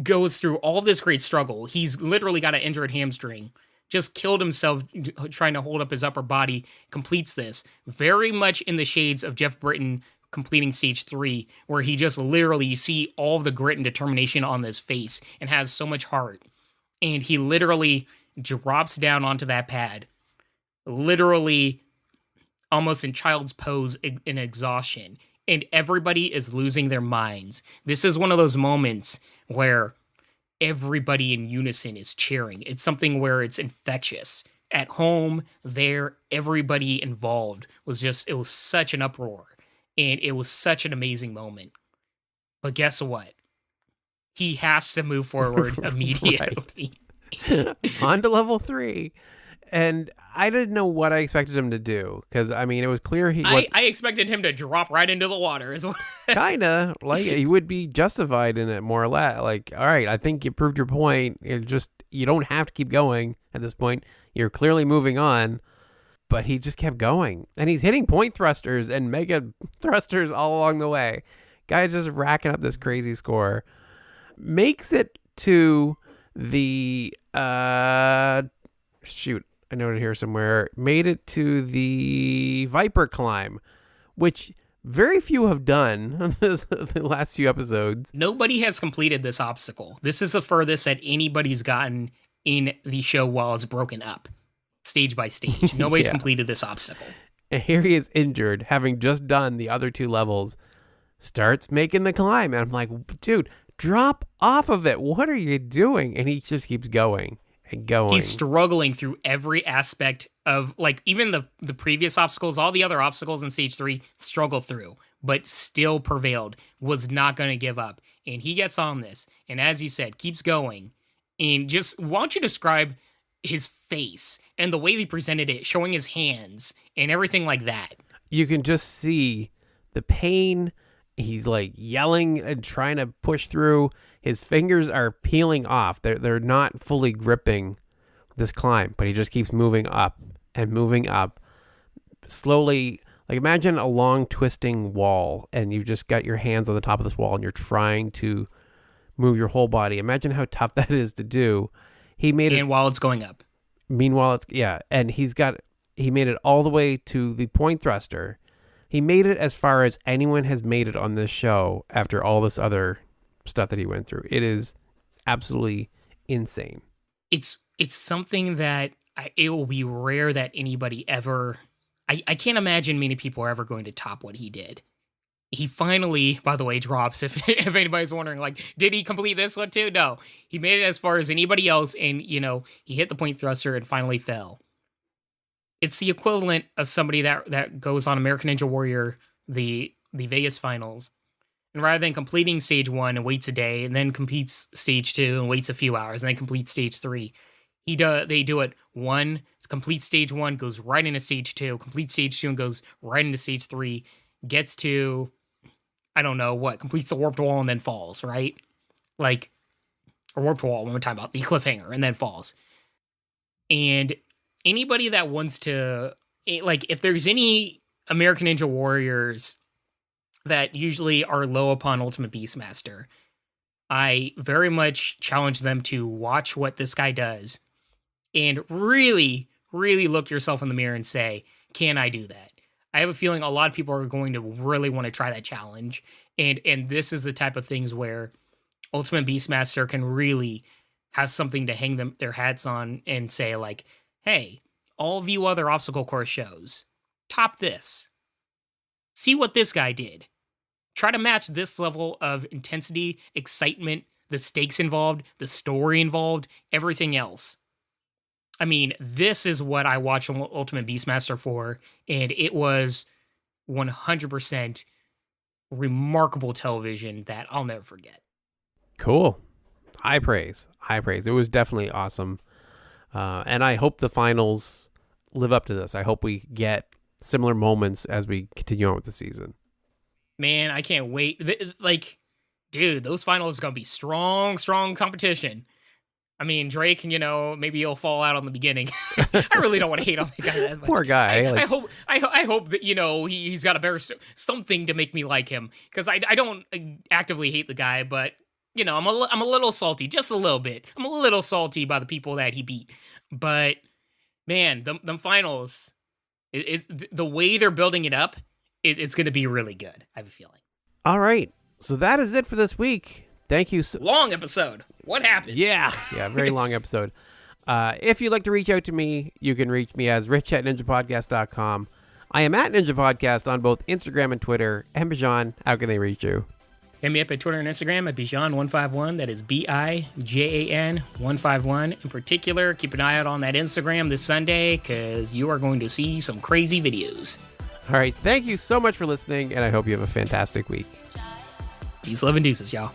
goes through all this great struggle. He's literally got an injured hamstring. Just killed himself trying to hold up his upper body. Completes this. Very much in the shades of Jeff Britton completing stage 3, where he just literally, you see all the grit and determination on his face and has so much heart. And he literally drops down onto that pad. Literally almost in child's pose in exhaustion, and everybody is losing their minds. This is one of those moments where everybody in unison is cheering. It's something where it's infectious. At home, there, everybody involved it was such an uproar, and it was such an amazing moment. But guess what? He has to move forward immediately. On to level 3. And I didn't know what I expected him to do, because, I mean, it was clear he was... I expected him to drop right into the water as well. Kind of. Like, he would be justified in it, more or less. Like, all right, I think you proved your point. You don't have to keep going at this point. You're clearly moving on. But he just kept going. And he's hitting point thrusters and mega thrusters all along the way. Guy just racking up this crazy score. Makes it to the... shoot. I noted here somewhere, made it to the Viper climb, which very few have done on the last few episodes. Nobody has completed this obstacle. This is the furthest that anybody's gotten in the show while it's broken up, stage by stage. Nobody's completed this obstacle. And here he is injured, having just done the other 2 levels, starts making the climb. And I'm like, dude, drop off of it. What are you doing? And he just keeps going. He's struggling through every aspect of, like, even the previous obstacles, all the other obstacles in stage 3 struggle through, but still prevailed, was not going to give up. And he gets on this, and as you said, keeps going. And just, why don't you describe his face and the way he presented it, showing his hands and everything like that. You can just see the pain. He's like yelling and trying to push through. His fingers are peeling off. They're not fully gripping this climb, but he just keeps moving up and moving up slowly. Like, imagine a long twisting wall, and you've just got your hands on the top of this wall, and you're trying to move your whole body. Imagine how tough that is to do. He made it, and while it's going up. Meanwhile, and he made it all the way to the point thruster. He made it as far as anyone has made it on this show after all this other stuff that he went through. It is absolutely insane. It's something that it will be rare that anybody ever... I can't imagine many people are ever going to top what he did. He finally, by the way, drops, if anybody's wondering, like, did he complete this one too? No. He made it as far as anybody else, and, he hit the point thruster and finally fell. It's the equivalent of somebody that goes on American Ninja Warrior, the Vegas finals, and rather than completing stage 1 and waits a day, and then completes stage 2 and waits a few hours, and then completes stage 3, they do it one, complete stage 1, goes right into stage 2, complete stage 2 and goes right into stage 3, gets to, I don't know what, completes the warped wall and then falls, right? Like, or warped wall, when we're talking about the cliffhanger, and then falls. And anybody that wants to, like, if there's any American Ninja Warriors that usually are low upon Ultimate Beastmaster, I very much challenge them to watch what this guy does and really, really look yourself in the mirror and say, can I do that? I have a feeling a lot of people are going to really want to try that challenge. And this is the type of things where Ultimate Beastmaster can really have something to hang their hats on and say, like, hey, all of you other obstacle course shows, top this. See what this guy did. Try to match this level of intensity, excitement, the stakes involved, the story involved, everything else. I mean, this is what I watch Ultimate Beastmaster for, and it was 100% remarkable television that I'll never forget. Cool. High praise. High praise. It was definitely awesome. And I hope the finals live up to this. I hope we get similar moments as we continue on with the season. Man, I can't wait. Like, dude, those finals are going to be strong competition. I mean, Drake, maybe he'll fall out on the beginning. I really don't want to hate on the guy that much. Poor guy. I hope that, he's got a better something to make me like him. Because I don't actively hate the guy, but, I'm a little salty, just a little bit. I'm a little salty by the people that he beat. But, man, the finals, it's the way they're building it up, it's going to be really good, I have a feeling. All right. So that is it for this week. Thank you. Long episode. What happened? Yeah, very long episode. If you'd like to reach out to me, you can reach me as rich@ninjapodcast.com. I am at Ninja Podcast on both Instagram and Twitter. And Bijan, how can they reach you? Hit me up at Twitter and Instagram at Bijan151. That is Bijan151. In particular, keep an eye out on that Instagram this Sunday because you are going to see some crazy videos. All right. Thank you so much for listening, and I hope you have a fantastic week. Peace, love, and deuces, y'all.